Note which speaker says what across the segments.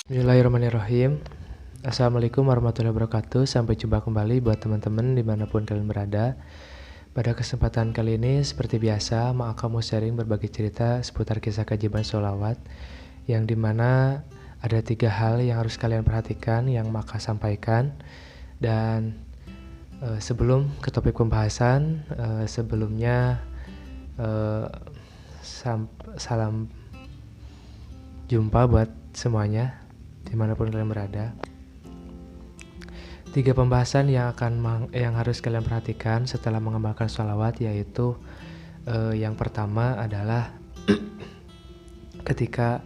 Speaker 1: Bismillahirrahmanirrahim. Assalamualaikum warahmatullahi wabarakatuh. Sampai jumpa kembali buat teman-teman dimanapun kalian berada. Pada kesempatan kali ini seperti biasa akan mau sharing berbagi cerita seputar kisah keajaiban sholawat, yang dimana ada 3 hal yang harus kalian perhatikan yang maka sampaikan. Dan sebelum ke topik pembahasan, sebelumnya salam jumpa buat semuanya dimanapun kalian berada. 3 pembahasan yang harus kalian perhatikan setelah mengamalkan sholawat, yaitu yang pertama adalah ketika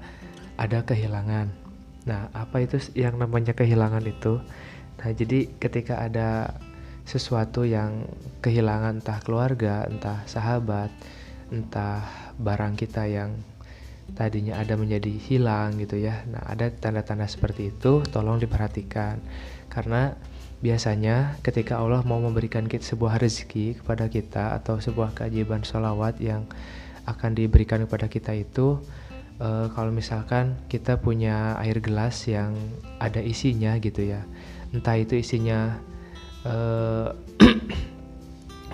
Speaker 1: ada kehilangan. Nah, apa itu yang namanya kehilangan itu? Nah, jadi ketika ada sesuatu yang kehilangan, entah keluarga, entah sahabat, entah barang kita yang tadinya ada menjadi hilang gitu ya. Nah, ada tanda-tanda seperti itu, tolong diperhatikan. Karena biasanya ketika Allah mau memberikan kita sebuah rezeki kepada kita atau sebuah keajaiban sholawat yang akan diberikan kepada kita itu, kalau misalkan kita punya air gelas yang ada isinya gitu ya, entah itu isinya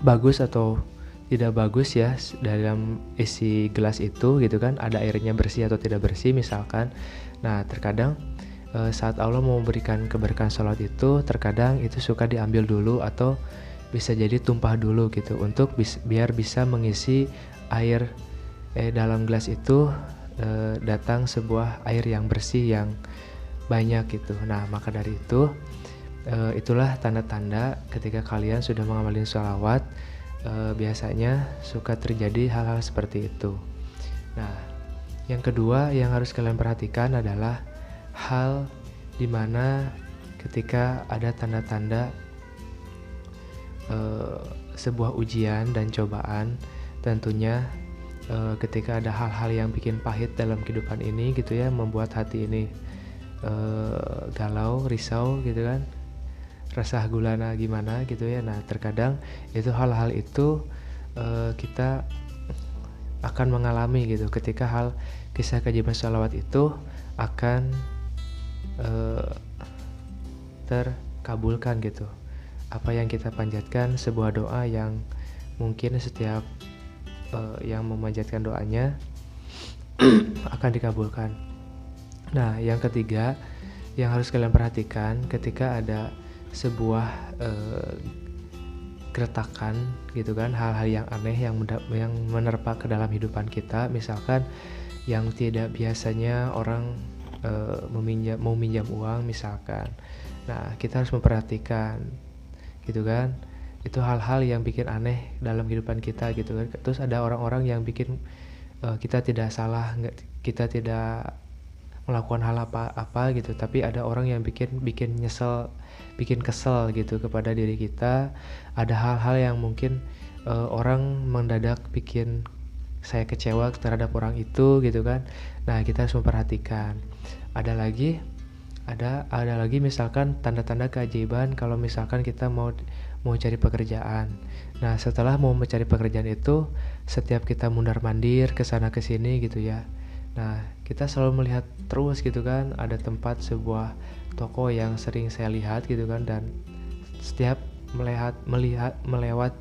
Speaker 1: bagus atau tidak bagus ya dalam isi gelas itu gitu kan, ada airnya bersih atau tidak bersih misalkan. Nah, terkadang saat Allah mau memberikan keberkahan sholawat itu, terkadang itu suka diambil dulu atau bisa jadi tumpah dulu gitu, untuk biar bisa mengisi air dalam gelas itu, datang sebuah air yang bersih yang banyak gitu. Nah, maka dari itu itulah tanda-tanda ketika kalian sudah mengamalin sholawat, biasanya suka terjadi hal-hal seperti itu. Nah, yang kedua yang harus kalian perhatikan adalah hal dimana ketika ada tanda-tanda sebuah ujian dan cobaan, tentunya ketika ada hal-hal yang bikin pahit dalam kehidupan ini gitu ya, membuat hati ini galau, risau gitu kan, resah gulana gimana gitu ya. Nah, terkadang itu hal-hal itu kita akan mengalami gitu ketika hal kisah keajaiban sholawat itu akan terkabulkan gitu. Apa yang kita panjatkan, sebuah doa yang mungkin setiap yang memanjatkan doanya akan dikabulkan. Nah, yang ketiga yang harus kalian perhatikan ketika ada sebuah keretakan gitu kan, hal-hal yang aneh yang menerpa ke dalam kehidupan kita, misalkan yang tidak biasanya orang mau minjam uang misalkan. Nah, kita harus memperhatikan gitu kan, itu hal-hal yang bikin aneh dalam kehidupan kita gitu kan. Terus ada orang-orang yang bikin kita tidak salah, kita tidak melakukan hal apa-apa gitu, tapi ada orang yang bikin nyesel, bikin kesel gitu kepada diri kita. Ada hal-hal yang mungkin orang mendadak bikin saya kecewa terhadap orang itu gitu kan. Nah, kita harus memperhatikan. Ada lagi misalkan tanda-tanda keajaiban kalau misalkan kita mau cari pekerjaan. Nah, setelah mau mencari pekerjaan itu, setiap kita mundar-mandir ke sana ke sini gitu ya. Nah, kita selalu melihat terus gitu kan, ada tempat sebuah toko yang sering saya lihat gitu kan, dan setiap melewat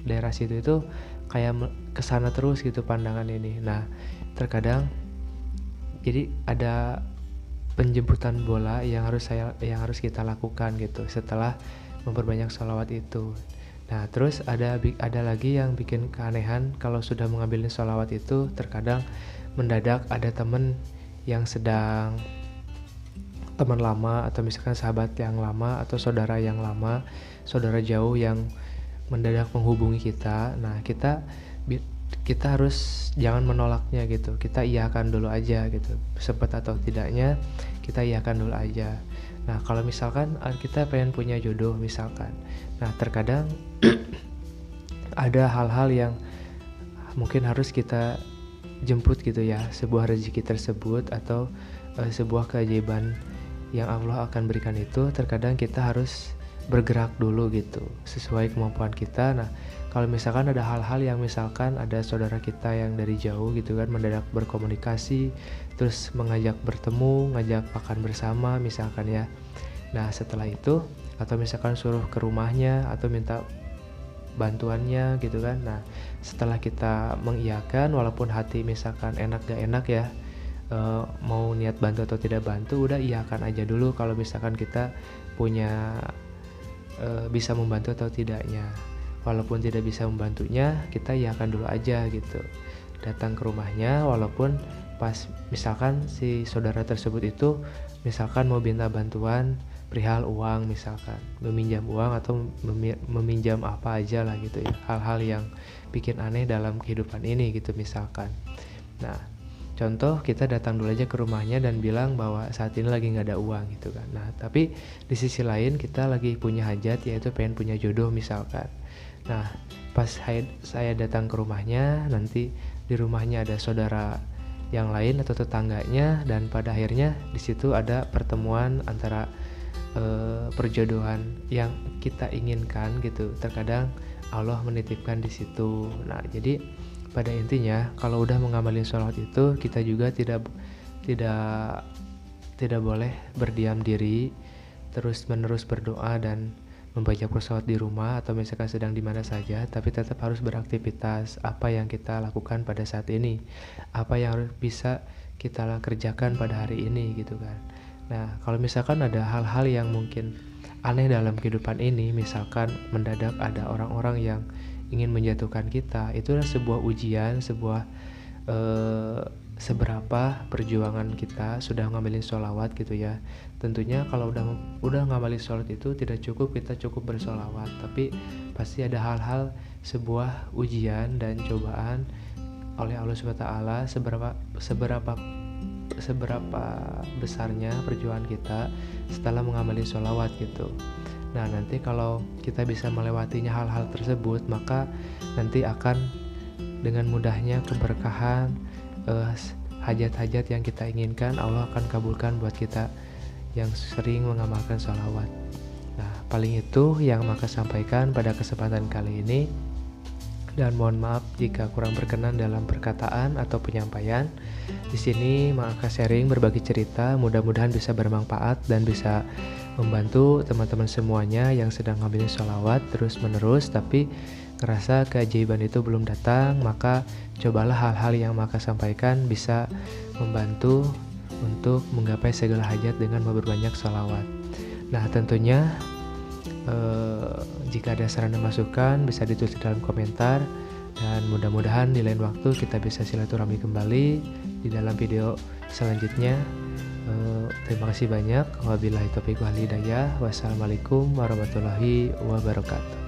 Speaker 1: daerah situ itu kayak kesana terus gitu pandangan ini. Nah, terkadang jadi ada penjemputan bola yang harus kita lakukan gitu setelah memperbanyak sholawat itu. Nah, terus ada lagi yang bikin keanehan kalau sudah mengambil sholawat itu, terkadang mendadak ada teman lama atau misalkan sahabat yang lama atau saudara yang lama, saudara jauh yang mendadak menghubungi kita. Nah, kita harus jangan menolaknya gitu, kita iyakan dulu aja gitu, sempat atau tidaknya kita iyakan dulu aja. Nah, kalau misalkan kita pengen punya jodoh misalkan, nah terkadang ada hal-hal yang mungkin harus kita jemput gitu ya, sebuah rezeki tersebut atau sebuah keajaiban yang Allah akan berikan itu, terkadang kita harus bergerak dulu gitu sesuai kemampuan kita. Nah, kalau misalkan ada hal-hal yang misalkan ada saudara kita yang dari jauh gitu kan mendadak berkomunikasi, terus mengajak bertemu, ngajak makan bersama misalkan ya. Nah, setelah itu atau misalkan suruh ke rumahnya atau minta bantuannya gitu kan. Nah, setelah kita mengiyakan walaupun hati misalkan enak gak enak ya, mau niat bantu atau tidak bantu, udah iyakan aja dulu kalau misalkan kita punya bisa membantu atau tidaknya. Walaupun tidak bisa membantunya, kita iyakan dulu aja gitu. Datang ke rumahnya walaupun pas misalkan si saudara tersebut itu misalkan mau minta bantuan perihal uang, misalkan meminjam uang atau meminjam apa aja lah gitu ya, hal-hal yang bikin aneh dalam kehidupan ini gitu misalkan. Nah, contoh kita datang dulu aja ke rumahnya dan bilang bahwa saat ini lagi nggak ada uang gitu kan. Nah, tapi di sisi lain kita lagi punya hajat, yaitu pengen punya jodoh misalkan. Nah, pas saya datang ke rumahnya, nanti di rumahnya ada saudara yang lain atau tetangganya, dan pada akhirnya di situ ada pertemuan antara perjodohan yang kita inginkan gitu. Terkadang Allah menitipkan di situ. Nah, jadi pada intinya kalau udah mengamalin sholat itu, kita juga tidak boleh berdiam diri, terus menerus berdoa dan membaca sholawat di rumah atau misalkan sedang di mana saja, tapi tetap harus beraktivitas. Apa yang kita lakukan pada saat ini, apa yang harus bisa kita kerjakan pada hari ini gitu kan. Nah, kalau misalkan ada hal-hal yang mungkin aneh dalam kehidupan ini, misalkan mendadak ada orang-orang yang ingin menjatuhkan kita, itulah sebuah ujian, seberapa perjuangan kita sudah ngamalin sholawat gitu ya. Tentunya kalau udah ngamalin sholat itu tidak cukup kita cukup bersholawat, tapi pasti ada hal-hal, sebuah ujian dan cobaan oleh Allah SWT, seberapa besarnya perjuangan kita setelah mengamalin sholawat gitu. Nah, nanti kalau kita bisa melewatinya hal-hal tersebut, maka nanti akan dengan mudahnya keberkahan, hajat-hajat yang kita inginkan Allah akan kabulkan buat kita yang sering mengamalkan sholawat. Nah, paling itu yang maka sampaikan pada kesempatan kali ini, dan mohon maaf jika kurang berkenan dalam perkataan atau penyampaian. Di sini maka sharing berbagi cerita, mudah-mudahan bisa bermanfaat dan bisa membantu teman-teman semuanya yang sedang ngambilin sholawat terus-menerus tapi ngerasa keajaiban itu belum datang. Maka cobalah hal-hal yang maka sampaikan bisa membantu untuk menggapai segala hajat dengan memperbanyak sholawat. Nah, tentunya jika ada saran dan masukan bisa ditulis dalam komentar, dan mudah-mudahan di lain waktu kita bisa silaturahmi kembali di dalam video selanjutnya. Terima kasih banyak. Wabillahi taufiq wal hidayah. Wassalamualaikum warahmatullahi wabarakatuh.